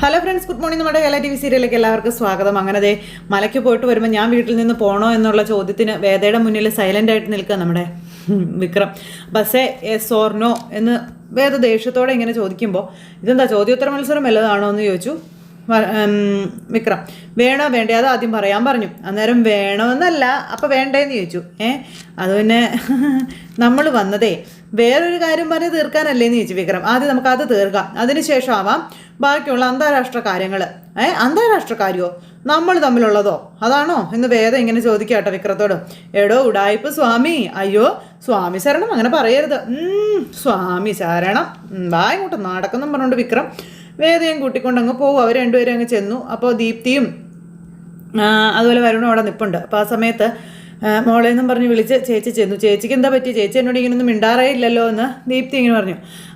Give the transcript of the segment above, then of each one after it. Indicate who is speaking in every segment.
Speaker 1: Hello friends, good morning. നമ്മുടെ Kerala T V സീരിയലിലേക്ക് എല്ലാവർക്കും സ്വാഗതം. അങ്ങനെ മലയ്ക്ക് പോയിട്ട് വരുമ്പോൾ ഞാൻ വീട്ടിൽ നിന്ന് പോകണോ എന്നുള്ള ചോദ്യത്തിന് വേദയുടെ മുന്നിൽ സൈലൻ്റ് ആയിട്ട് നിൽക്കുക നമ്മുടെ വിക്രം. ബസ്സേ എസ് ഓർ നോ എന്ന് വേദ ദേഷ്യത്തോടെ ഇങ്ങനെ ചോദിക്കുമ്പോൾ ഇതെന്താ ചോദ്യോത്തര മത്സരം വല്ലതാണോ എന്ന് ചോദിച്ചു വിക്രം. വേണോ വേണ്ടേ അത് ആദ്യം പറയാൻ പറഞ്ഞു. അന്നേരം വേണമെന്നല്ല അപ്പം വേണ്ടേന്ന് ചോദിച്ചു. അത് പിന്നെ നമ്മൾ വന്നതേ വേറൊരു കാര്യം പറഞ്ഞ് തീർക്കാനല്ലേന്ന് ചോദിച്ചു വിക്രം. ആദ്യം നമുക്ക് അത് തീർക്കാം, അതിനുശേഷം ആവാം ബാക്കിയുള്ള അന്താരാഷ്ട്ര കാര്യങ്ങൾ. അന്താരാഷ്ട്ര കാര്യമോ? നമ്മൾ തമ്മിലുള്ളതോ അതാണോ എന്ന് വേദ ഇങ്ങനെ ചോദിക്കാട്ടോ വിക്രത്തോട്. എടോ ഉടായിപ്പ് സ്വാമി, അയ്യോ സ്വാമി ശരണം അങ്ങനെ പറയരുത്, സ്വാമി ശരണം വാ ഇങ്ങോട്ട് നടക്കുന്നും പറഞ്ഞുകൊണ്ട് വിക്രം വേദയും കൂട്ടിക്കൊണ്ട് അങ്ങ് പോകും. അവർ രണ്ടുപേരും അങ്ങ് ചെന്നു. അപ്പോൾ ദീപ്തിയും അതുപോലെ വരുണും അവിടെ നിൽപ്പുണ്ട്. അപ്പോൾ ആ സമയത്ത് മോളെന്നും പറഞ്ഞ് വിളിച്ച് ചേച്ചി ചെന്നു. ചേച്ചിക്ക് എന്താ പറ്റി? ചേച്ചി എന്നോട് ഇങ്ങനൊന്നും മിണ്ടാറേ ഇല്ലല്ലോ എന്ന് ദീപ്തി ഇങ്ങനെ പറഞ്ഞു.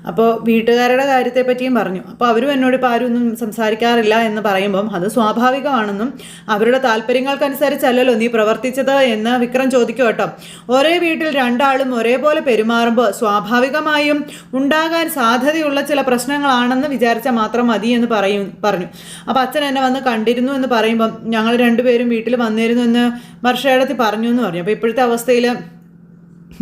Speaker 1: അപ്പോൾ വീട്ടുകാരുടെ കാര്യത്തെ പറ്റിയും പറഞ്ഞു. അപ്പോൾ അവരും എന്നോട് ഇപ്പോൾ ആരും ഒന്നും സംസാരിക്കാറില്ല എന്ന് പറയുമ്പം അത് സ്വാഭാവികമാണെന്നും അവരുടെ താല്പര്യങ്ങൾക്കനുസരിച്ചല്ലല്ലോ നീ പ്രവർത്തിച്ചത് എന്ന് വിക്രം ചോദിക്കും കേട്ടോ. ഒരേ വീട്ടിൽ രണ്ടാളും ഒരേപോലെ പെരുമാറുമ്പോൾ സ്വാഭാവികമായും ഉണ്ടാകാൻ സാധ്യതയുള്ള ചില പ്രശ്നങ്ങളാണെന്ന് വിചാരിച്ചാൽ മാത്രം മതി എന്ന് പറഞ്ഞു. അപ്പോൾ അച്ഛൻ എന്നെ വന്ന് കണ്ടിരുന്നു എന്ന് പറയുമ്പം ഞങ്ങൾ രണ്ടുപേരും വീട്ടിൽ വന്നിരുന്നു എന്ന് വർഷയിടത്തിൽ പറഞ്ഞു എന്ന് പറഞ്ഞു. അപ്പോൾ ഇപ്പോഴത്തെ അവസ്ഥയിൽ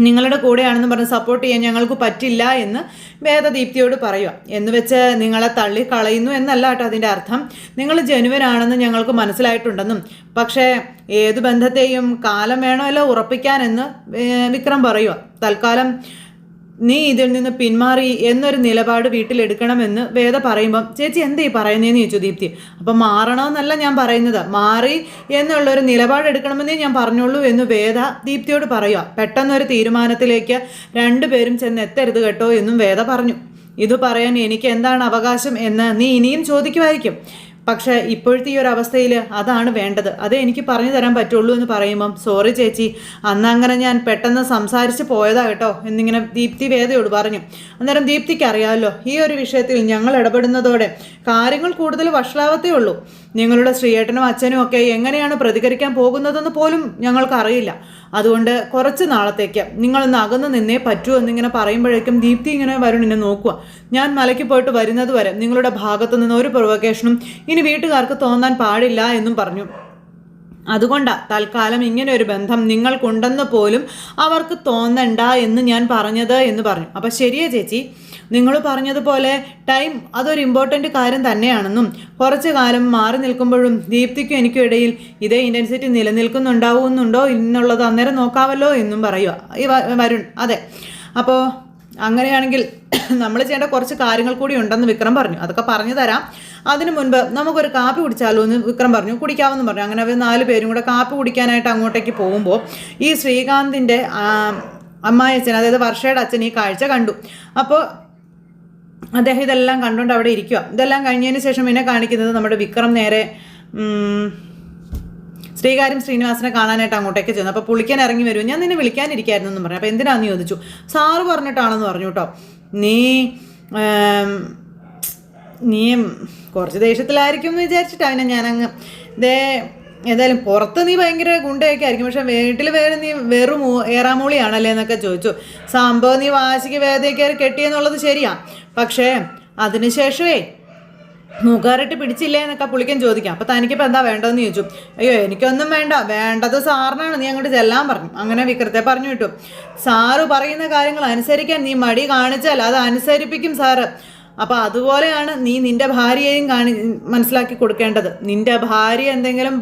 Speaker 1: നിങ്ങളുടെ കൂടെയാണെന്ന് പറഞ്ഞ് സപ്പോർട്ട് ചെയ്യാൻ ഞങ്ങൾക്ക് പറ്റില്ല എന്ന് വേദ ദീപ്തിയോട് പറയുക. എന്ന് വെച്ച് നിങ്ങളെ തള്ളിക്കളയുന്നു എന്നല്ല കേട്ടോ അതിൻ്റെ അർത്ഥം. നിങ്ങൾ ജനുവനാണെന്ന് ഞങ്ങൾക്ക് മനസ്സിലായിട്ടുണ്ടെന്നും പക്ഷേ ഏതു ബന്ധത്തെയും കാലം വേണമല്ലോ ഉറപ്പിക്കാനെന്ന് വിക്രം പറയുക. തൽക്കാലം നീ ഇതിൽ നിന്ന് പിന്മാറി എന്നൊരു നിലപാട് വീട്ടിലെടുക്കണമെന്ന് വേദ പറയുമ്പം ചേച്ചി എന്താ ഈ പറയുന്നതെന്ന് ചോദിച്ചു ദീപ്തി. അപ്പം മാറണമെന്നല്ല ഞാൻ പറയുന്നത്, മാറി എന്നുള്ളൊരു നിലപാടെടുക്കണമെന്നേ ഞാൻ പറഞ്ഞുള്ളൂ എന്ന് വേദ ദീപ്തിയോട് പറയുക. പെട്ടെന്നൊരു തീരുമാനത്തിലേക്ക് രണ്ടുപേരും ചെന്ന് എത്തരുത് കേട്ടോ എന്നും വേദ പറഞ്ഞു. ഇത് പറയാൻ എനിക്ക് എന്താണ് അവകാശം എന്ന് നീ ഇനിയും ചോദിക്കുമായിരിക്കും. പക്ഷേ ഇപ്പോഴത്തെ ഈ ഒരു അവസ്ഥയിൽ അതാണ് വേണ്ടത്, അതേ എനിക്ക് പറഞ്ഞു തരാൻ പറ്റുള്ളൂ എന്ന് പറയുമ്പം സോറി ചേച്ചി, അന്ന് അങ്ങനെ ഞാൻ പെട്ടെന്ന് സംസാരിച്ച് പോയതാ കേട്ടോ എന്നിങ്ങനെ ദീപ്തി വേദയോട് പറഞ്ഞു. അന്നേരം ദീപ്തിക്ക് അറിയാമല്ലോ ഈ ഒരു വിഷയത്തിൽ ഞങ്ങൾ ഇടപെടുന്നതോടെ കാര്യങ്ങൾ കൂടുതൽ വഷളാവത്തേ ഉള്ളൂ. നിങ്ങളുടെ ശ്രീയേട്ടനും അച്ഛനും ഒക്കെ എങ്ങനെയാണ് പ്രതികരിക്കാൻ പോകുന്നതെന്ന് പോലും ഞങ്ങൾക്കറിയില്ല. അതുകൊണ്ട് കുറച്ച് നാളത്തേക്ക് നിങ്ങളൊന്ന് അകന്ന് നിന്നേ പറ്റൂ എന്നിങ്ങനെ പറയുമ്പോഴേക്കും ദീപ്തി ഇങ്ങനെ വരുണിനെ നോക്കുക. ഞാൻ മലയ്ക്ക് പോയിട്ട് വരുന്നത് വരെ നിങ്ങളുടെ ഭാഗത്തു നിന്ന് ഒരു പ്രൊവക്കേഷനും ഇനി വീട്ടുകാർക്ക് തോന്നാൻ പാടില്ല എന്നും പറഞ്ഞു. അതുകൊണ്ടാണ് തൽക്കാലം ഇങ്ങനെ ഒരു ബന്ധം നിങ്ങൾക്കുണ്ടെന്ന് പോലും അവർക്ക് തോന്നണ്ട എന്ന് ഞാൻ പറഞ്ഞത് എന്ന് പറഞ്ഞു. അപ്പം ശരിയാ ചേച്ചി, നിങ്ങൾ പറഞ്ഞതുപോലെ ടൈം അതൊരു ഇമ്പോർട്ടൻ്റ് കാര്യം തന്നെയാണെന്നും കുറച്ച് കാലം മാറി നിൽക്കുമ്പോഴും ദീപ്തിക്കും എനിക്കും ഇടയിൽ ഇതേ ഇൻറ്റൻസിറ്റി നിലനിൽക്കുന്നുണ്ടാവുന്നുണ്ടോ എന്നുള്ളത് അന്നേരം നോക്കാമല്ലോ എന്നും പറയുക ഈ വരുൺ. അതെ, അപ്പോൾ അങ്ങനെയാണെങ്കിൽ നമ്മൾ ചെയ്യേണ്ട കുറച്ച് കാര്യങ്ങൾ കൂടി ഉണ്ടെന്ന് വിക്രം പറഞ്ഞു. അതൊക്കെ പറഞ്ഞു തരാം, അതിനു മുൻപ് നമുക്കൊരു കാപ്പി കുടിച്ചാലോ എന്ന് വിക്രം പറഞ്ഞു. കുടിക്കാമെന്ന് പറഞ്ഞു. അങ്ങനെ അവർ 4 പേരും കൂടെ കാപ്പി കുടിക്കാനായിട്ട് അങ്ങോട്ടേക്ക് പോകുമ്പോൾ ഈ ശ്രീകാന്തിൻ്റെ അമ്മായച്ഛൻ, അതായത് വർഷയുടെ അച്ഛൻ ഈ കാഴ്ച കണ്ടു. അപ്പോൾ അദ്ദേഹം ഇതെല്ലാം കണ്ടുകൊണ്ട് അവിടെ ഇരിക്കുക. ഇതെല്ലാം കഴിഞ്ഞതിന് ശേഷം പിന്നെ കാണിക്കുന്നത് നമ്മുടെ വിക്രം നേരെ ശ്രീകാര്യം ശ്രീനിവാസനെ കാണാനായിട്ട് അങ്ങോട്ടേക്ക് ചെന്നു. അപ്പോൾ പുളിക്കാൻ ഇറങ്ങി വരും. ഞാൻ നിന്നെ വിളിക്കാനിരിക്കായിരുന്നു എന്ന് പറഞ്ഞു. അപ്പോൾ എന്തിനാന്ന് ചോദിച്ചു. സാറ് പറഞ്ഞിട്ടാണെന്ന് പറഞ്ഞു കേട്ടോ. നീ കുറച്ച് ദേഷ്യത്തിലായിരിക്കും എന്ന് വിചാരിച്ചിട്ടാണ് ഞാനങ്ങ് ഏതായാലും പുറത്ത് നീ ഭയങ്കര ഗുണ്ടയൊക്കെ ആയിരിക്കും, പക്ഷെ വീട്ടിൽ വേറെ നീ വെറും ഏറാമൂളിയാണല്ലേ എന്നൊക്കെ ചോദിച്ചു. സംഭവം നീ വാശിക്ക് വേദയൊക്കെ കെട്ടിയെന്നുള്ളത് ശരിയാ, പക്ഷേ അതിനുശേഷമേ മൂക്കാറിട്ട് പിടിച്ചില്ലേ എന്നൊക്കെ പുള്ളിക്കൻ ചോദിക്കാം. അപ്പോൾ തനിക്കിപ്പോൾ എന്താ വേണ്ടതെന്ന് ചോദിച്ചു. അയ്യോ എനിക്കൊന്നും വേണ്ട, വേണ്ടത് സാറിനാണ്, നീ അങ്ങോട്ട് ചെല്ലാൻ പറഞ്ഞു. അങ്ങനെ വിക്രത്തെ പറഞ്ഞു വിട്ടു. സാറ് പറയുന്ന കാര്യങ്ങൾ അനുസരിക്കാൻ നീ മടി കാണിച്ചാൽ അത് അനുസരിപ്പിക്കും സാറ്. അപ്പോൾ അതുപോലെയാണ് നീ നിൻ്റെ ഭാര്യയെയും മനസ്സിലാക്കി കൊടുക്കേണ്ടത്. നിൻ്റെ ഭാര്യ എന്തെങ്കിലും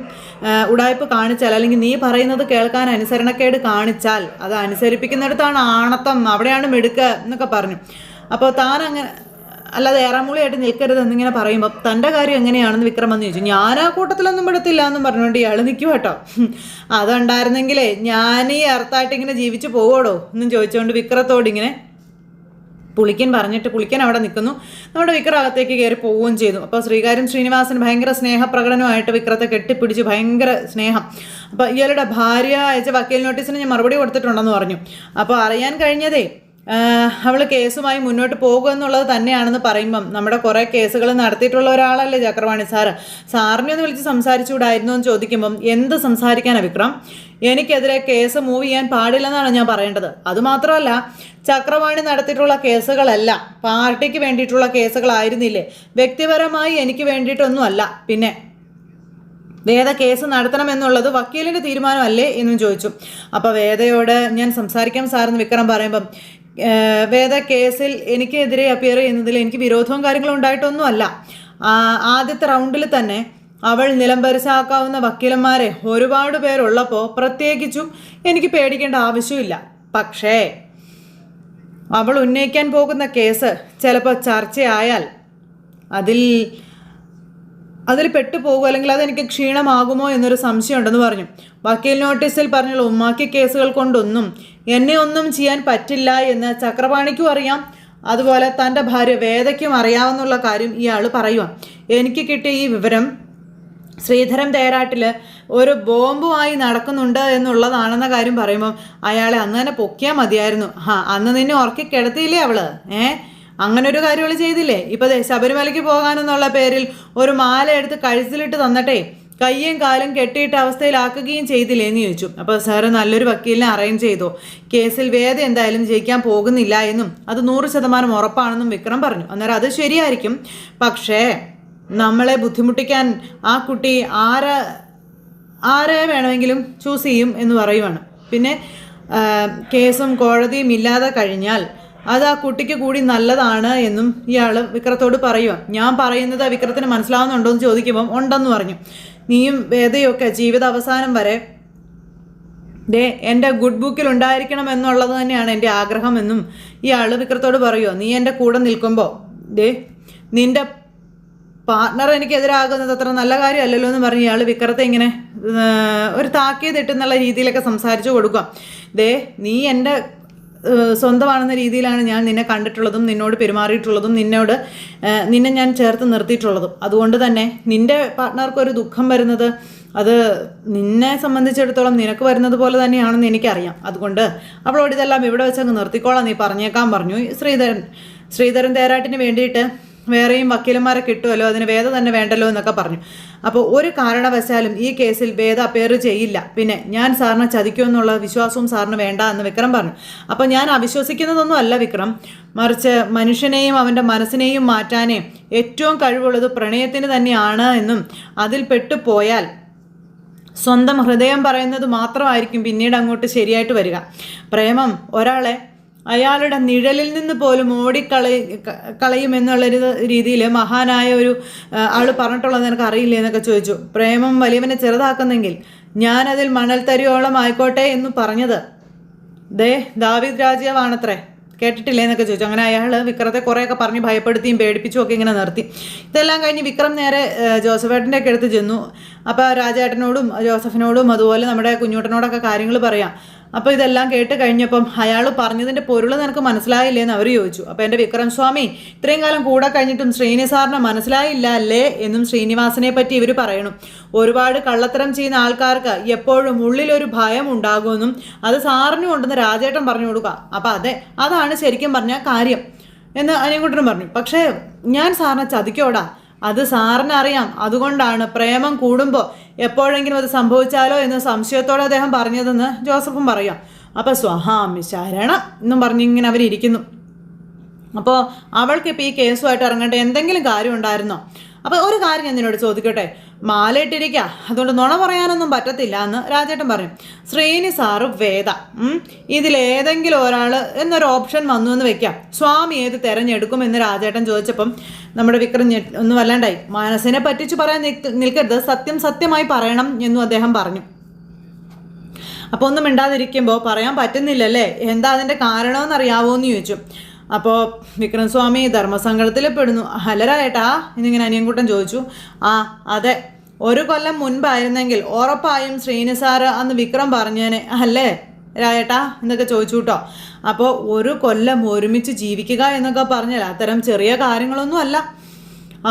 Speaker 1: ഉടായ്പ് കാണിച്ചാൽ അല്ലെങ്കിൽ നീ പറയുന്നത് കേൾക്കാൻ അനുസരണക്കേട് കാണിച്ചാൽ അത് അനുസരിപ്പിക്കുന്നിടത്താണ് ആണത്തം, അവിടെയാണ് മിടുക്ക് എന്നൊക്കെ പറഞ്ഞു. അപ്പോൾ താൻ അങ്ങനെ അല്ലാതെ ഏറാമൂളിയായിട്ട് നിൽക്കരുത് എന്നിങ്ങനെ പറയുമ്പോൾ തൻ്റെ കാര്യം എങ്ങനെയാണെന്ന് വിക്രം എന്ന് ചോദിച്ചു. ഞാൻ ആ കൂട്ടത്തിലൊന്നും പെടത്തില്ല എന്നും പറഞ്ഞുകൊണ്ട് ഇയാൾ നിൽക്കും കേട്ടോ. അതുണ്ടായിരുന്നെങ്കിലേ ഞാൻ ഈ അർത്ഥമായിട്ട് ഇങ്ങനെ ജീവിച്ചു പോവോടോ എന്നും ചോദിച്ചുകൊണ്ട് വിക്രത്തോടിങ്ങനെ പുളിക്കൻ പറഞ്ഞിട്ട് പുളിക്കൻ അവിടെ നിൽക്കുന്നു. നമ്മുടെ വിക്രം അകത്തേക്ക് കയറി പോവുകയും ചെയ്തു. അപ്പോൾ ശ്രീകാര്യം ശ്രീനിവാസൻ ഭയങ്കര സ്നേഹപ്രകടനമായിട്ട് വിക്രത്തെ കെട്ടിപ്പിടിച്ച് ഭയങ്കര സ്നേഹം. അപ്പോൾ ഇയാളുടെ ഭാര്യ അയച്ച വക്കീൽ നോട്ടീസിന് ഞാൻ മറുപടി കൊടുത്തിട്ടുണ്ടെന്ന് പറഞ്ഞു. അപ്പോൾ അറിയാൻ കഴിഞ്ഞതേ അവൾ കേസുമായി മുന്നോട്ട് പോകുക എന്നുള്ളത് തന്നെയാണെന്ന് പറയുമ്പം നമ്മുടെ കുറേ കേസുകൾ നടത്തിയിട്ടുള്ള ഒരാളല്ലേ ചക്രവാണി സാറ്, സാറിനെ ഒന്ന് വിളിച്ച് സംസാരിച്ചുകൂടായിരുന്നു എന്ന് ചോദിക്കുമ്പം എന്ത് സംസാരിക്കാനാണ് വിക്രം? എനിക്കെതിരെ കേസ് മൂവ് ചെയ്യാൻ പാടില്ലെന്നാണ് ഞാൻ പറയേണ്ടത്. അതുമാത്രമല്ല, ചക്രവാണി നടത്തിയിട്ടുള്ള കേസുകളല്ല പാർട്ടിക്ക് വേണ്ടിയിട്ടുള്ള കേസുകളായിരുന്നില്ലേ, വ്യക്തിപരമായി എനിക്ക് വേണ്ടിയിട്ടൊന്നുമല്ല. പിന്നെ വേദ കേസ് നടത്തണമെന്നുള്ളത് വക്കീലിൻ്റെ തീരുമാനമല്ലേ എന്നും ചോദിച്ചു. അപ്പോൾ വേദയോട് ഞാൻ സംസാരിക്കാം സാറെന്ന് വിക്രം പറയുമ്പം വേദ കേസിൽ എനിക്കെതിരെ അപ്പിയർ ചെയ്യുന്നതിൽ എനിക്ക് വിരോധവും കാര്യങ്ങളും ഉണ്ടായിട്ടൊന്നുമല്ല. ആദ്യത്തെ റൗണ്ടിൽ തന്നെ അവൾ നിലംപരിശാക്കാവുന്ന വക്കീലന്മാരെ ഒരുപാട് പേരുള്ളപ്പോൾ പ്രത്യേകിച്ചും എനിക്ക് പേടിക്കേണ്ട ആവശ്യമില്ല. പക്ഷേ അവൾ ഉന്നയിക്കാൻ പോകുന്ന കേസ് ചിലപ്പോൾ ചർച്ചയായാൽ അതിൽ പെട്ടുപോകുമോ, അല്ലെങ്കിൽ അതെനിക്ക് ക്ഷീണമാകുമോ എന്നൊരു സംശയമുണ്ടെന്ന് പറഞ്ഞു. വക്കീൽ നോട്ടീസിൽ പറഞ്ഞുള്ള ഉമ്മാക്കി കേസുകൾ കൊണ്ടൊന്നും എന്നെ ഒന്നും ചെയ്യാൻ പറ്റില്ല എന്ന് ചക്രപാണിക്കും അറിയാം, അതുപോലെ തൻ്റെ ഭാര്യ വേദയ്ക്കും അറിയാവുന്നുള്ള കാര്യം ഇയാൾ പറയുക. എനിക്ക് കിട്ടിയ ഈ വിവരം ശ്രീധരൻ തേരാട്ടിൽ ഒരു ബോംബുമായി നടക്കുന്നുണ്ട് എന്നുള്ളതാണെന്ന കാര്യം പറയുമ്പം അയാളെ അന്ന് തന്നെ പൊക്കിയാൽ മതിയായിരുന്നു. അന്ന് നിന്നെ ഉറക്കി കിടത്തിയില്ലേ അവള്? അങ്ങനൊരു കാര്യം അവൾ ചെയ്തില്ലേ? ഇപ്പോൾ ശബരിമലയ്ക്ക് പോകാനെന്നുള്ള പേരിൽ ഒരു മാല എടുത്ത് കഴുത്തിലിട്ട് തന്നിട്ടേ കയ്യും കാലും കെട്ടിയിട്ട അവസ്ഥയിലാക്കുകയും ചെയ്തില്ലേ എന്ന് ചോദിച്ചു. അപ്പോൾ സാറ് നല്ലൊരു വക്കീലിനെ അറേഞ്ച് ചെയ്തു. കേസിൽ വേദ എന്തായാലും ജയിക്കാൻ പോകുന്നില്ല എന്നും അത് 100% ഉറപ്പാണെന്നും വിക്രം പറഞ്ഞു. അന്നേരം അത് ശരിയായിരിക്കും, പക്ഷേ നമ്മളെ ബുദ്ധിമുട്ടിക്കാൻ ആ കുട്ടി ആരെ വേണമെങ്കിലും ചൂസ് ചെയ്യും എന്ന് പറയുവാണ്. പിന്നെ കേസും കോടതിയും ഇല്ലാതെ കഴിഞ്ഞാൽ അത് ആ കുട്ടിക്ക് കൂടി നല്ലതാണ് എന്നും ഇയാൾ വിക്രത്തോട് പറയുക. ഞാൻ പറയുന്നത് വിക്രത്തിന് മനസ്സിലാവുന്നുണ്ടോ എന്ന് ചോദിക്കുമ്പം ഉണ്ടെന്ന് പറഞ്ഞു. നീയും വേദയൊക്കെ ജീവിത അവസാനം വരെ എൻ്റെ ഗുഡ് ബുക്കിൽ ഉണ്ടായിരിക്കണം എന്നുള്ളത് തന്നെയാണ് എൻ്റെ ആഗ്രഹമെന്നും ഇയാൾ വിക്രത്തോട് പറയുക. നീ എൻ്റെ കൂടെ നിൽക്കുമ്പോൾ നിൻ്റെ പാർട്ട്ണർ എനിക്കെതിരാകുന്നത് അത്ര നല്ല കാര്യമല്ലല്ലോ എന്ന് പറഞ്ഞ് ഇയാൾ വിക്രത്തെ ഇങ്ങനെ ഒരു താക്കീതിട്ടെന്നുള്ള രീതിയിലൊക്കെ സംസാരിച്ചു കൊടുക്കുക. നീ എൻ്റെ സ്വന്തമാണെന്ന രീതിയിലാണ് ഞാൻ നിന്നെ കണ്ടിട്ടുള്ളതും നിന്നോട് പെരുമാറിയിട്ടുള്ളതും നിന്നെ ഞാൻ ചേർത്ത് നിർത്തിയിട്ടുള്ളതും. അതുകൊണ്ട് തന്നെ നിൻ്റെ പാർട്ട്ണർക്കൊരു ദുഃഖം വരുന്നത് അത് നിന്നെ സംബന്ധിച്ചിടത്തോളം നിനക്ക് വരുന്നത് പോലെ തന്നെയാണെന്ന് എനിക്കറിയാം. അതുകൊണ്ട് അവളോട് ഇതെല്ലാം ഇവിടെ വെച്ചങ്ങ് നിർത്തിക്കോളാം നീ പറഞ്ഞേക്കാൻ പറഞ്ഞു. ശ്രീധരൻ തേരാട്ടിന് വേണ്ടിയിട്ട് വേറെയും വക്കീലന്മാരെ കിട്ടുമല്ലോ, അതിന് വേദ തന്നെ വേണ്ടല്ലോ എന്നൊക്കെ പറഞ്ഞു. അപ്പോൾ ഒരു കാരണവശാലും ഈ കേസിൽ വേദ അപ്പയർ ചെയ്യില്ല. പിന്നെ ഞാൻ സാറിനെ ചതിക്കുമെന്നുള്ള വിശ്വാസവും സാറിന് വേണ്ട എന്ന് വിക്രം പറഞ്ഞു. അപ്പോൾ ഞാൻ അവിശ്വസിക്കുന്നതൊന്നും അല്ല വിക്രം, മറിച്ച് മനുഷ്യനെയും അവൻ്റെ മനസ്സിനെയും മാറ്റാനേ ഏറ്റവും കഴിവുള്ളത് പ്രണയത്തിന് തന്നെയാണ് എന്നും അതിൽ പെട്ടുപോയാൽ സ്വന്തം ഹൃദയം പറയുന്നത് മാത്രമായിരിക്കും പിന്നീട് അങ്ങോട്ട് ശരിയായിട്ട് വരിക. പ്രേമം ഒരാളെ അയാളുടെ നിഴലിൽ നിന്ന് പോലും കളയുമെന്നുള്ളൊരു രീതിയിൽ മഹാനായ ഒരു ആൾ പറഞ്ഞിട്ടുള്ളത് നിനക്ക് അറിയില്ലേ എന്നൊക്കെ ചോദിച്ചു. പ്രേമം വലിയവനെ ചെറുതാക്കുന്നെങ്കിൽ ഞാനതിൽ മണൽത്തരിയോളം ആയിക്കോട്ടെ എന്ന് പറഞ്ഞത് ദാവീദ് രാജാവാണത്രേ, കേട്ടിട്ടില്ലേ എന്നൊക്കെ ചോദിച്ചു. അങ്ങനെ അയാൾ വിക്രത്തെ കുറേയൊക്കെ പറഞ്ഞ് ഭയപ്പെടുത്തിയും പേടിപ്പിച്ചും ഒക്കെ ഇങ്ങനെ നിർത്തി. ഇതെല്ലാം കഴിഞ്ഞ് വിക്രം നേരെ ജോസഫേട്ടൻ്റെ ഒക്കെ അടുത്ത് ചെന്നു. അപ്പോൾ രാജേട്ടനോടും ജോസഫിനോടും അതുപോലെ നമ്മുടെ കുഞ്ഞൂട്ടനോടൊക്കെ കാര്യങ്ങൾ പറയാം. അപ്പോൾ ഇതെല്ലാം കേട്ട് കഴിഞ്ഞപ്പം അയാൾ പറഞ്ഞതിൻ്റെ പൊരുൾ നിനക്ക് മനസ്സിലായില്ലേ എന്ന് അവർ ചോദിച്ചു. അപ്പോൾ എൻ്റെ വിക്രം സ്വാമി, ഇത്രയും കാലം കൂടെ കഴിഞ്ഞിട്ടും ശ്രീനിസാറിനെ മനസ്സിലായില്ല അല്ലേ എന്നും ശ്രീനിവാസനെ പറ്റി ഇവർ പറയണം. ഒരുപാട് കള്ളത്തരം ചെയ്യുന്ന ആൾക്കാർക്ക് എപ്പോഴും ഉള്ളിലൊരു ഭയം ഉണ്ടാകുമെന്നും അത് സാറിനും ഉണ്ടെന്ന് രാജേട്ടൻ പറഞ്ഞു കൊടുക്കുക. അപ്പോൾ അതാണ് ശരിക്കും പറഞ്ഞ കാര്യം എന്ന് അനിയൻകുട്ടനും പറഞ്ഞു. പക്ഷേ ഞാൻ സാറിനെ ചതിക്കോടാ, അത് സാറിനറിയാം, അതുകൊണ്ടാണ് പ്രേമം കൂടുമ്പോൾ എപ്പോഴെങ്കിലും അത് സംഭവിച്ചാലോ എന്ന് സംശയത്തോടെ അദ്ദേഹം പറഞ്ഞതെന്ന് ജോസഫും പറയാം. അപ്പോൾ സ്വഹാമി ശരണം എന്നും പറഞ്ഞിങ്ങനെ അവരിയ്ക്കുന്നു. അപ്പോൾ അവൾക്കിപ്പോൾ ഈ കേസുമായിട്ട് ഇറങ്ങേണ്ട എന്തെങ്കിലും കാര്യം ഉണ്ടായിരുന്നോ? അപ്പോൾ ഒരു കാര്യം ഞാൻ നിന്നോട് ചോദിക്കട്ടെ, മാലയിട്ടിരിക്കുക, അതുകൊണ്ട് നുണ പറയാനൊന്നും പറ്റത്തില്ല എന്ന് രാജേട്ടൻ പറയും. ശ്രീനി സാറ് വേദ, ഇതിലേതെങ്കിലും ഒരാൾ എന്നൊരു ഓപ്ഷൻ വന്നു എന്ന് വെക്കാം, സ്വാമി ഏത് തിരഞ്ഞെടുക്കുമെന്ന് രാജേട്ടൻ ചോദിച്ചപ്പം നമ്മുടെ വിക്രം ഒന്നും വല്ലാണ്ടായി. മനസ്സിനെ പറ്റിച്ച് പറയാൻ നിൽക്കരുത്, സത്യമായി പറയണം എന്നും അദ്ദേഹം പറഞ്ഞു. അപ്പോൾ ഒന്നും മിണ്ടാതിരിക്കുമ്പോൾ പറയാൻ പറ്റുന്നില്ലല്ലേ, എന്താ അതിൻ്റെ കാരണമെന്നറിയാവോ എന്ന് ചോദിച്ചു. അപ്പോൾ വിക്രം സ്വാമി ധർമ്മസങ്കടത്തിൽ പെടുന്നു. ഹലരായേട്ടാ എന്നിങ്ങനെ അനിയൻകുട്ടൻ ചോദിച്ചു. അതെ, ഒരു കൊല്ലം മുൻപായിരുന്നെങ്കിൽ ഉറപ്പായും ശ്രീനിസാറ് അന്ന് വിക്രം പറഞ്ഞേനെ അല്ലേ രായേട്ടാ എന്നൊക്കെ ചോദിച്ചു കേട്ടോ. അപ്പോൾ ഒരു കൊല്ലം ഒരുമിച്ച് ജീവിക്കുക എന്നൊക്കെ പറഞ്ഞാൽ അത്തരം ചെറിയ കാര്യങ്ങളൊന്നും അല്ല.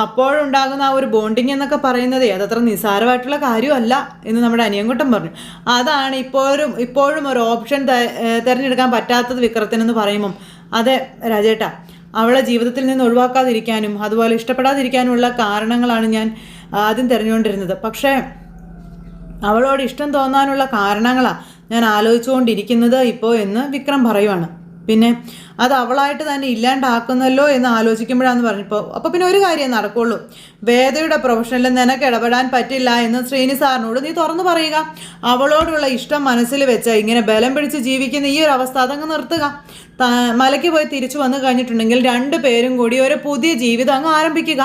Speaker 1: അപ്പോഴുണ്ടാകുന്ന ആ ഒരു ബോണ്ടിങ് എന്നൊക്കെ പറയുന്നത് അതത്ര നിസ്സാരമായിട്ടുള്ള കാര്യമല്ല എന്ന് നമ്മുടെ അനിയൻകുട്ടൻ പറഞ്ഞു. അതാണ് ഇപ്പോഴും ഒരു ഓപ്ഷൻ തിരഞ്ഞെടുക്കാൻ പറ്റാത്തത് വിക്രത്തിനെന്ന് പറയുമ്പം അതെ രാജേട്ടാ, അവളെ ജീവിതത്തിൽ നിന്ന് ഒഴിവാക്കാതിരിക്കാനും അതുപോലെ ഇഷ്ടപ്പെടാതിരിക്കാനുമുള്ള കാരണങ്ങളാണ് ഞാൻ ആദ്യം തിരഞ്ഞുകൊണ്ടിരുന്നത്. പക്ഷേ അവളോട് ഇഷ്ടം തോന്നാനുള്ള കാരണങ്ങളാണ് ഞാൻ ആലോചിച്ചുകൊണ്ടിരിക്കുന്നത് ഇപ്പോൾ എന്ന് വിക്രം പറയുവാണ്. പിന്നെ അത് അവളായിട്ട് തന്നെ ഇല്ലാണ്ടാക്കുന്നല്ലോ എന്ന് ആലോചിക്കുമ്പോഴാന്ന് പറഞ്ഞപ്പോൾ അപ്പോൾ പിന്നെ ഒരു കാര്യം നടക്കുള്ളൂ. വേദയുടെ പ്രൊഫഷനിൽ നിനക്ക് ഇടപെടാൻ പറ്റില്ല എന്ന് ശ്രീനി സാറിനോട് നീ തുറന്നു പറയുക. അവളോടുള്ള ഇഷ്ടം മനസ്സിൽ വെച്ച് ഇങ്ങനെ ബലം പിടിച്ച് ജീവിക്കുന്ന ഈ ഒരു അവസ്ഥ അതങ്ങ് നിർത്തുക. മലയ്ക്ക് പോയി തിരിച്ചു വന്നു കഴിഞ്ഞിട്ടുണ്ടെങ്കിൽ 2 പേരും കൂടി ഒരു പുതിയ ജീവിതം അങ്ങ് ആരംഭിക്കുക.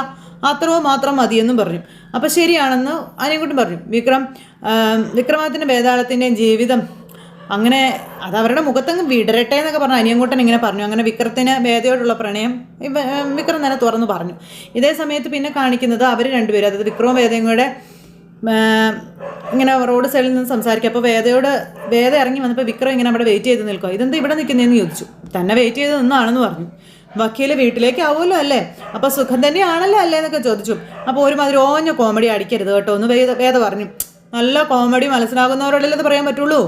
Speaker 1: അത്രയോ മാത്രം മതിയെന്നും പറഞ്ഞു. അപ്പം ശരിയാണെന്ന് അനിയൻകുട്ടൻ പറഞ്ഞു. വിക്രമാദിത്യൻ്റെ വേതാളത്തിൻ്റെയും ജീവിതം അങ്ങനെ അത് അവരുടെ മുഖത്തങ്ങ് വിടരട്ടെ എന്നൊക്കെ പറഞ്ഞു അനിയൻകുട്ടൻ ഇങ്ങനെ പറഞ്ഞു. അങ്ങനെ വിക്രത്തിന് വേദയോടുള്ള പ്രണയം വിക്രം തന്നെ തുറന്നു പറഞ്ഞു. ഇതേ സമയത്ത് പിന്നെ കാണിക്കുന്നത് അവർ രണ്ടുപേരും, അതായത് വിക്രവും വേദയും കൂടെ ഇങ്ങനെ റോഡ് സൈഡിൽ നിന്ന് സംസാരിക്കുക. അപ്പോൾ വേദ ഇറങ്ങി വന്നപ്പോൾ വിക്രം ഇങ്ങനെ അവിടെ വെയിറ്റ് ചെയ്ത് നിൽക്കുക. ഇതെന്താ ഇവിടെ നിൽക്കുന്നതെന്ന് ചോദിച്ചു. തന്നെ വെയിറ്റ് ചെയ്ത് നിന്നാണെന്ന് പറഞ്ഞു. വക്കീല് വീട്ടിലേക്ക് ആവുമല്ലോ അല്ലേ, അപ്പോൾ സുഖം തന്നെയാണല്ലോ അല്ലേ എന്നൊക്കെ ചോദിച്ചു. അപ്പോൾ ഒരുമാതിരി ഓഞ്ഞ കോമഡി അടിക്കരുത് കേട്ടോ എന്ന് വേദ പറഞ്ഞു. നല്ല കോമഡി മനസ്സിലാകുന്നവരോടല്ലേ അത് പറയാൻ പറ്റുള്ളൂ.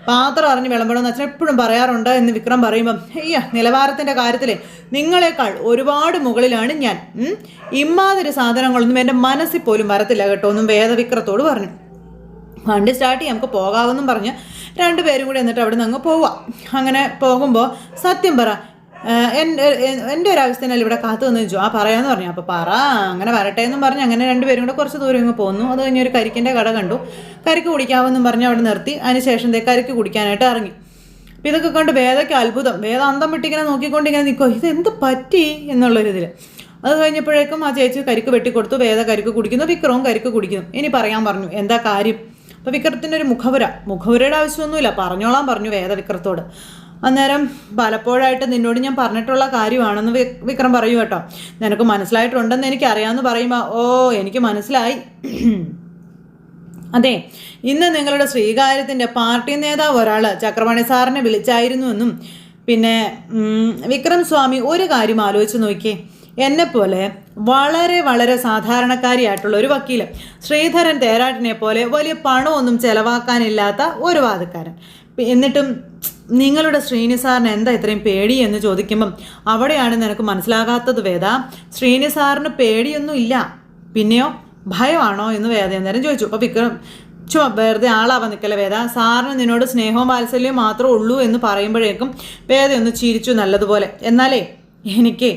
Speaker 1: പാത്രം അറിഞ്ഞ് വിളമ്പണമെന്ന് അച്ഛൻ എപ്പോഴും പറയാറുണ്ട് എന്ന് വിക്രം പറയുമ്പം, നിലവാരത്തിൻ്റെ കാര്യത്തിൽ നിങ്ങളെക്കാൾ ഒരുപാട് മുകളിലാണ് ഞാൻ. ഇമ്മാതിരി സാധനങ്ങളൊന്നും എൻ്റെ മനസ്സിൽ പോലും വരത്തില്ല കേട്ടോ എന്നും വേദ വിക്രത്തോട് പറഞ്ഞു. വണ്ടി സ്റ്റാർട്ട് ചെയ്യാം, നമുക്ക് പോകാമെന്നും പറഞ്ഞ് 2 പേരും കൂടി എന്നിട്ട് അവിടെ നിന്ന് അങ്ങ് പോവാം. അങ്ങനെ പോകുമ്പോൾ സത്യം പറ, എൻ്റെ ഒരു അവസ്ഥയിൽ ഇവിടെ കാത്തു നിന്ന് ചോദിച്ചു. പറയാമെന്ന് പറഞ്ഞു. അപ്പോൾ പറ, അങ്ങനെ വരട്ടെ എന്നും പറഞ്ഞ് അങ്ങനെ 2 പേരും കൂടെ കുറച്ച് ദൂരം ഇങ്ങ് പോന്നു. അത് കഴിഞ്ഞ് ഒരു കരിക്കിൻ്റെ കട കണ്ടു. കരിക്ക് കുടിക്കാമെന്നും പറഞ്ഞ് അവിടെ നിർത്തി. അതിനുശേഷം കരിക്ക് കുടിക്കാനായിട്ട് ഇറങ്ങി. അപ്പോൾ ഇതൊക്കെ കണ്ട് വേദയ്ക്ക് അത്ഭുതം. വേദ അന്തം വിട്ടിങ്ങനെ നോക്കിക്കൊണ്ടിങ്ങനെ നിൽക്കുമോ, ഇതെന്ത് പറ്റി എന്നുള്ളൊരിതിൽ. അത് കഴിഞ്ഞപ്പോഴേക്കും ആ ചേച്ചി കരിക്ക് വെട്ടിക്കൊടുത്തു. വേദ കരിക്ക് കുടിക്കുന്നു, വിക്രവും കരിക്ക് കുടിക്കുന്നു. ഇനി പറയാൻ പറഞ്ഞു എന്താ കാര്യം. അപ്പോൾ വിക്രത്തിൻ്റെ ഒരു മുഖവുരയുടെ ആവശ്യമൊന്നുമില്ല, പറഞ്ഞോളാൻ പറഞ്ഞു വേദ വിക്രത്തോട്. അന്നേരം പലപ്പോഴായിട്ട് നിന്നോട് ഞാൻ പറഞ്ഞിട്ടുള്ള കാര്യമാണെന്ന് വിക്രം പറയൂ കേട്ടോ. നിനക്ക് മനസ്സിലായിട്ടുണ്ടെന്ന് എനിക്കറിയാമെന്ന് പറയുമ്പോൾ എനിക്ക് മനസ്സിലായി. അതെ, ഇന്ന് നിങ്ങളുടെ ശ്രീകാര്യത്തിൻ്റെ പാർട്ടി നേതാവ് ഒരാൾ ചക്രപാണി സാറിനെ വിളിച്ചായിരുന്നുവെന്നും പിന്നെ വിക്രം സ്വാമി ഒരു കാര്യം ആലോചിച്ച് നോക്കിയേ. എന്നെപ്പോലെ വളരെ വളരെ സാധാരണക്കാരിയായിട്ടുള്ള ഒരു വക്കീൽ, ശ്രീധരൻ തേരാട്ടിനെ പോലെ വലിയ പണമൊന്നും ചെലവാക്കാനില്ലാത്ത ഒരു വാദക്കാരൻ, എന്നിട്ടും നിങ്ങളുടെ ശ്രീനി സാറിന് എന്താ ഇത്രയും പേടി എന്ന് ചോദിക്കുമ്പം അവിടെയാണ് നിനക്ക് മനസ്സിലാകാത്തത് വേദ. ശ്രീനി സാറിന് പേടിയൊന്നും ഇല്ല, പിന്നെയോ ഭയമാണോ എന്ന് വേദ അന്നേരം ചോദിച്ചു. അപ്പോൾ വിക്രം വെറുതെ ആളാവാൻ നിൽക്കല്ലേ വേദ, സാറിന് നിന്നോട് സ്നേഹവും വാത്സല്യവും മാത്രമേ ഉള്ളൂ എന്ന് പറയുമ്പോഴേക്കും വേദ ഒന്ന് ചിരിച്ചു നല്ലതുപോലെ. എന്നാലേ എനിക്ക്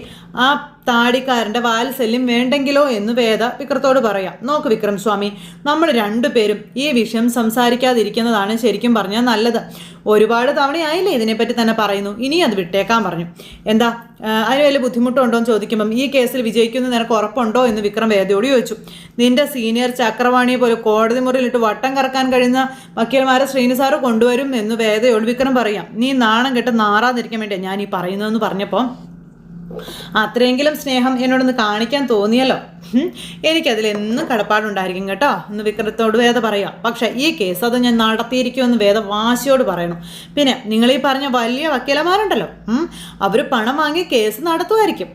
Speaker 1: ആ താടിക്കാരൻ്റെ വാത്സല്യം വേണ്ടെങ്കിലോ എന്ന് വേദ വിക്രത്തോട് പറയാം. നോക്ക് വിക്രം സ്വാമി, നമ്മൾ 2 പേരും ഈ വിഷയം സംസാരിക്കാതിരിക്കുന്നതാണ് ശരിക്കും പറഞ്ഞാൽ നല്ലത്. ഒരുപാട് തവണയായില്ലേ ഇതിനെപ്പറ്റി തന്നെ പറയുന്നു, ഇനി അത് വിട്ടേക്കാൻ പറഞ്ഞു. എന്താ അതിന് വലിയ ബുദ്ധിമുട്ടുണ്ടോ എന്ന് ചോദിക്കുമ്പം ഈ കേസിൽ വിജയിക്കുമെന്ന് നിനക്ക് ഉറപ്പുണ്ടോ എന്ന് വിക്രം വേദയോട് ചോദിച്ചു. നിന്റെ സീനിയർ ചക്രവാണിയെ പോലെ കോടതി മുറിയിലിട്ട് വട്ടം കറക്കാൻ കഴിയുന്ന വക്കീൽമാരെ ശ്രീനി സാറ് കൊണ്ടുവരും എന്ന് വേദയോട് വിക്രം പറയാം. നീ നാണം കെട്ട് നാറാതിരിക്കാൻ വേണ്ടിയാണ് ഞാൻ ഈ പറയുന്നതെന്ന് പറഞ്ഞപ്പോൾ അത്രയെങ്കിലും സ്നേഹം എന്നോടൊന്ന് കാണിക്കാൻ തോന്നിയല്ലോ, എനിക്കതിലെന്നും കടപ്പാടുണ്ടായിരിക്കും കേട്ടോ എന്ന് വിക്രത്തോട് വേദ പറയാം. പക്ഷെ ഈ കേസ് അത് ഞാൻ നടത്തിയിരിക്കുമെന്ന് വേദ വാശിയോട് പറയണം. പിന്നെ നിങ്ങൾ ഈ പറഞ്ഞ വലിയ വക്കീലന്മാരുണ്ടല്ലോ, അവർ പണം വാങ്ങി കേസ് നടത്തുമായിരിക്കും.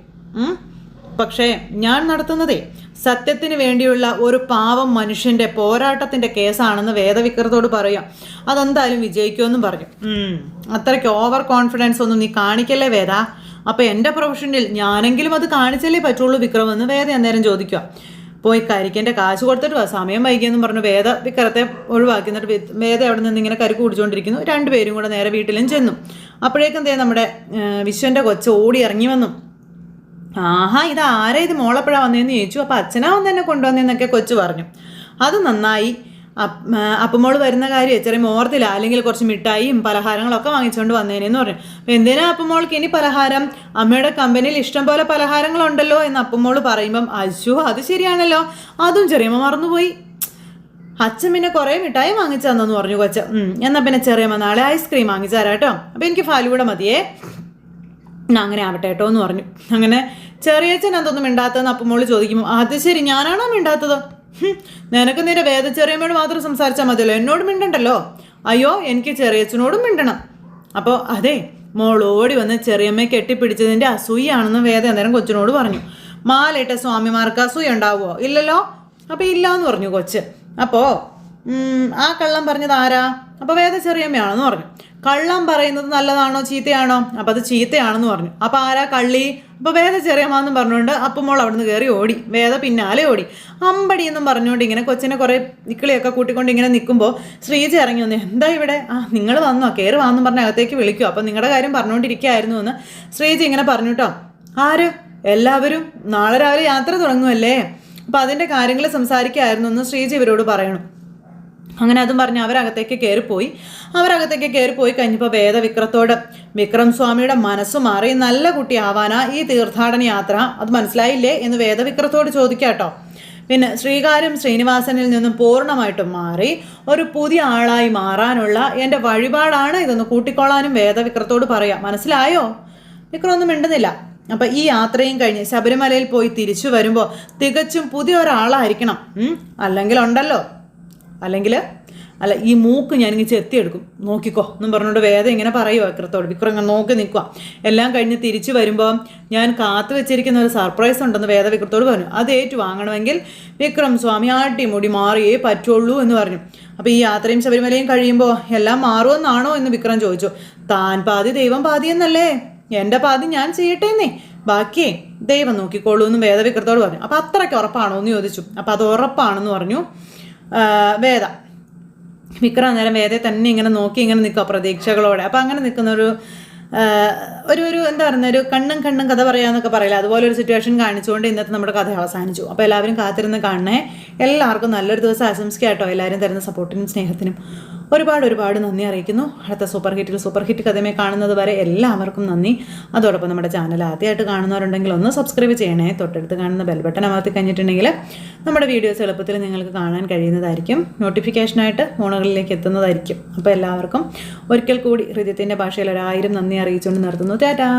Speaker 1: പക്ഷേ ഞാൻ നടത്തുന്നതേ സത്യത്തിന് വേണ്ടിയുള്ള ഒരു പാവം മനുഷ്യൻ്റെ പോരാട്ടത്തിൻ്റെ കേസാണെന്ന് വേദ വിക്രത്തോട് പറയാം. അതെന്തായാലും വിജയിക്കുമെന്നും പറഞ്ഞു. അത്രയ്ക്ക് ഓവർ കോൺഫിഡൻസ് ഒന്നും നീ കാണിക്കല്ലേ വേദ. അപ്പോൾ എൻ്റെ പ്രൊഫഷനിൽ ഞാനെങ്കിലും അത് കാണിച്ചല്ലേ പറ്റുള്ളൂ വിക്രം എന്ന് വേദ അന്നേരം ചോദിക്കുക. പോയി കരിക്കൻ്റെ കാശ് കൊടുത്തിട്ട് സമയം വൈകിയെന്നും പറഞ്ഞു വേദ വിക്രത്തെ ഒഴിവാക്കി. എന്നിട്ട് വേദ അവിടെ നിന്ന് ഇങ്ങനെ കരിക്ക് കുടിച്ചുകൊണ്ടിരിക്കുന്നു. 2 പേരും കൂടെ നേരെ വീട്ടിലും ചെന്നു. അപ്പോഴേക്കും നമ്മുടെ വിശ്വൻ്റെ കൊച്ച് ഓടി ഇറങ്ങി വന്നു. ആഹാ, ഇത് ആരാ ഇത് മോളെപ്പോഴാണ് വന്നതെന്ന് ചോദിച്ചു. അപ്പോൾ അച്ഛനാ വന്ന് എന്നെ കൊണ്ടുവന്നതെന്നൊക്കെ കൊച്ചു പറഞ്ഞു. അത് നന്നായി, അപ്പമോള് വരുന്ന കാര്യം ചെറിയ ഓർത്തില്ല, അല്ലെങ്കിൽ കുറച്ച് മിഠായിയും പലഹാരങ്ങളൊക്കെ വാങ്ങിച്ചുകൊണ്ട് വന്നേനെന്ന് പറഞ്ഞു. അപ്പം എന്തിനാ അപ്പമോൾക്ക് ഇനി പലഹാരം, അമ്മയുടെ കമ്പനിയിൽ ഇഷ്ടം പോലെ പലഹാരങ്ങളുണ്ടല്ലോ എന്ന് അപ്പമോള് പറയുമ്പം അശു അത് ശരിയാണല്ലോ, അതും ചെറിയമ്മ മറന്നുപോയി. അച്ഛൻ പിന്നെ കുറേ മിഠായി വാങ്ങിച്ചു തന്നെന്ന് പറഞ്ഞു കൊച്ച. എന്നാൽ പിന്നെ ചെറിയമ്മ നാളെ ഐസ്ക്രീം വാങ്ങിച്ചു തരാം കേട്ടോ, അപ്പോൾ എനിക്ക് ഫലൂഡ മതിയേ, അങ്ങനെ ആവട്ടെ കേട്ടോ എന്ന് പറഞ്ഞു. അങ്ങനെ ചെറിയച്ഛൻ എന്തൊന്നും മിണ്ടാത്തതെന്ന് അപ്പമോള് ചോദിക്കുമ്പോൾ അത് ശരി ഞാനാണോ മിണ്ടാത്തത്, നിനക്ക് നിന്റെ വേദ ചെറിയമ്മയോട് മാത്രം സംസാരിച്ചാൽ മതിയല്ലോ, എന്നോട് മിണ്ടണ്ടല്ലോ. അയ്യോ എനിക്ക് ചെറിയച്ഛനോടും മിണ്ടണം. അപ്പോൾ അതെ, മോളോടി വന്ന് ചെറിയമ്മയെ കെട്ടിപ്പിടിച്ചതിൻ്റെ അസൂയാണെന്ന് വേദ അന്നേരം കൊച്ചിനോട് പറഞ്ഞു. മാലയിട്ട സ്വാമിമാർക്ക് അസൂയ ഉണ്ടാവുമോ? ഇല്ലല്ലോ. അപ്പോൾ ഇല്ല എന്ന് പറഞ്ഞു കൊച്ച്. അപ്പോൾ ആ കള്ളം പറഞ്ഞത് ആരാ? അപ്പോൾ വേദ ചെറിയമ്മയാണെന്ന് പറഞ്ഞു. കള്ളം പറയുന്നത് നല്ലതാണോ ചീത്തയാണോ? അപ്പം അത് ചീത്തയാണെന്ന് പറഞ്ഞു. അപ്പം ആരാ കള്ളി? അപ്പോൾ വേദ ചെറിയമ്മാന്നും പറഞ്ഞുകൊണ്ട് അപ്പുമോൾ അവിടുന്ന് കയറി ഓടി. വേദ പിന്നാലെ ഓടി. അമ്പടി എന്നും പറഞ്ഞുകൊണ്ട് ഇങ്ങനെ കൊച്ചിനെ കുറേ ഇക്കിളിയൊക്കെ കൂട്ടിക്കൊണ്ട് ഇങ്ങനെ നിൽക്കുമ്പോൾ ശ്രീജ ഇറങ്ങി വന്നു. എന്താ ഇവിടെ? നിങ്ങൾ വന്നോ? കയറി വാന്നും പറഞ്ഞ് അകത്തേക്ക് വിളിക്കുമോ? അപ്പം നിങ്ങളുടെ കാര്യം പറഞ്ഞുകൊണ്ടിരിക്കുകയായിരുന്നു എന്ന് ശ്രീജ ഇങ്ങനെ പറഞ്ഞു കേട്ടോ. ആര്? എല്ലാവരും നാളെ രാവിലെ യാത്ര തുടങ്ങുമല്ലേ, അപ്പം അതിൻ്റെ കാര്യങ്ങൾ സംസാരിക്കുകയായിരുന്നു എന്ന് ശ്രീജ ഇവരോട് പറയണം. അങ്ങനെ അതും പറഞ്ഞ് അവരകത്തേക്ക് കയറിപ്പോയി കഴിഞ്ഞപ്പോൾ വേദ വിക്രത്തോട്, വിക്രം സ്വാമിയുടെ മനസ്സ് മാറി നല്ല കുട്ടിയാവാനാ ഈ തീർത്ഥാടന യാത്ര, അത് മനസ്സിലായില്ലേ എന്ന് വേദ വിക്രത്തോട് ചോദിക്കാട്ടോ. പിന്നെ ശ്രീകാര്യം ശ്രീനിവാസനിൽ നിന്നും പൂർണ്ണമായിട്ടും മാറി ഒരു പുതിയ ആളായി മാറാനുള്ള എൻ്റെ വഴിപാടാണ് ഇതൊന്ന് കൂട്ടിക്കൊള്ളാനും വേദ വിക്രത്തോട് പറയാം. മനസ്സിലായോ? വിക്രം ഒന്നും മിണ്ടുന്നില്ല. അപ്പം ഈ യാത്രയും കഴിഞ്ഞ് ശബരിമലയിൽ പോയി തിരിച്ചു വരുമ്പോൾ തികച്ചും പുതിയ ഒരാളായിരിക്കണം. അല്ലെങ്കിൽ ഈ മൂക്ക് ഞാനിങ്ങനെ ചെത്തിയെടുക്കും, നോക്കിക്കോ എന്നും പറഞ്ഞുകൊണ്ട് വേദ ഇങ്ങനെ പറയുമോ വിക്രത്തോട്. വിക്രം ഇങ്ങനെ നോക്കി നിൽക്കുക. എല്ലാം കഴിഞ്ഞ് തിരിച്ചു വരുമ്പോൾ ഞാൻ കാത്തു വെച്ചിരിക്കുന്ന ഒരു സർപ്രൈസ് ഉണ്ടെന്ന് വേദ വിക്രത്തോട് പറഞ്ഞു. അത് ഏറ്റുവാങ്ങണമെങ്കിൽ വിക്രം സ്വാമി ആട്ടിമുടി മാറിയേ പറ്റുള്ളൂ എന്ന് പറഞ്ഞു. അപ്പോൾ ഈ യാത്രയും ശബരിമലയും കഴിയുമ്പോൾ എല്ലാം മാറുമെന്നാണോ എന്ന് വിക്രം ചോദിച്ചു. താൻ പാതി ദൈവം പാതി എന്നല്ലേ, എൻ്റെ പാതി ഞാൻ ചെയ്യട്ടെ എന്നേ, ബാക്കിയേ ദൈവം നോക്കിക്കോളൂ എന്നും വേദ വിക്രത്തോട് പറഞ്ഞു. അപ്പോൾ അത്രയ്ക്ക് ഉറപ്പാണോ എന്ന് ചോദിച്ചു. അപ്പോൾ അത് ഉറപ്പാണെന്ന് പറഞ്ഞു വേദ. വിക്രം നേരം വേദയെ തന്നെ ഇങ്ങനെ നോക്കി ഇങ്ങനെ നിൽക്കുക പ്രതീക്ഷകളോടെ. അപ്പം അങ്ങനെ നിൽക്കുന്ന ഒരു എന്താ പറയുന്ന ഒരു കണ്ണും കഥ പറയാമെന്നൊക്കെ പറയില്ല, അതുപോലെ ഒരു സിറ്റുവേഷൻ കാണിച്ചുകൊണ്ട് ഇന്നത്തെ നമ്മുടെ കഥ അവസാനിച്ചു. അപ്പോൾ എല്ലാവരും കാത്തിരുന്ന് കാണണേ. എല്ലാവർക്കും നല്ലൊരു ദിവസം ആശംസിക്കാട്ടോ. എല്ലാവരും തരുന്ന സപ്പോർട്ടിനും സ്നേഹത്തിനും ഒരുപാട് നന്ദി അറിയിക്കുന്നു. അടുത്ത സൂപ്പർ ഹിറ്റ് കഥമേ കാണുന്നത് വരെ എല്ലാവർക്കും നന്ദി. അതോടൊപ്പം നമ്മുടെ ചാനൽ ആദ്യമായിട്ട് കാണുന്നവരുണ്ടെങ്കിൽ ഒന്ന് സബ്സ്ക്രൈബ് ചെയ്യണേ. തൊട്ടടുത്ത് കാണുന്ന ബെൽ ബട്ടൺ അമർത്തി കഴിഞ്ഞിട്ടുണ്ടെങ്കിൽ നമ്മുടെ വീഡിയോസ് എളുപ്പത്തിൽ നിങ്ങൾക്ക് കാണാൻ കഴിയുന്നതായിരിക്കും, നോട്ടിഫിക്കേഷനായിട്ട് ഫോണുകളിലേക്ക് എത്തുന്നതായിരിക്കും. അപ്പോൾ എല്ലാവർക്കും ഒരിക്കൽ കൂടി ഹൃദയത്തിൻ്റെ ഭാഷയിൽ 1000 നന്ദി അറിയിച്ചുകൊണ്ട് നിർത്തുന്നു. ടാറ്റാ.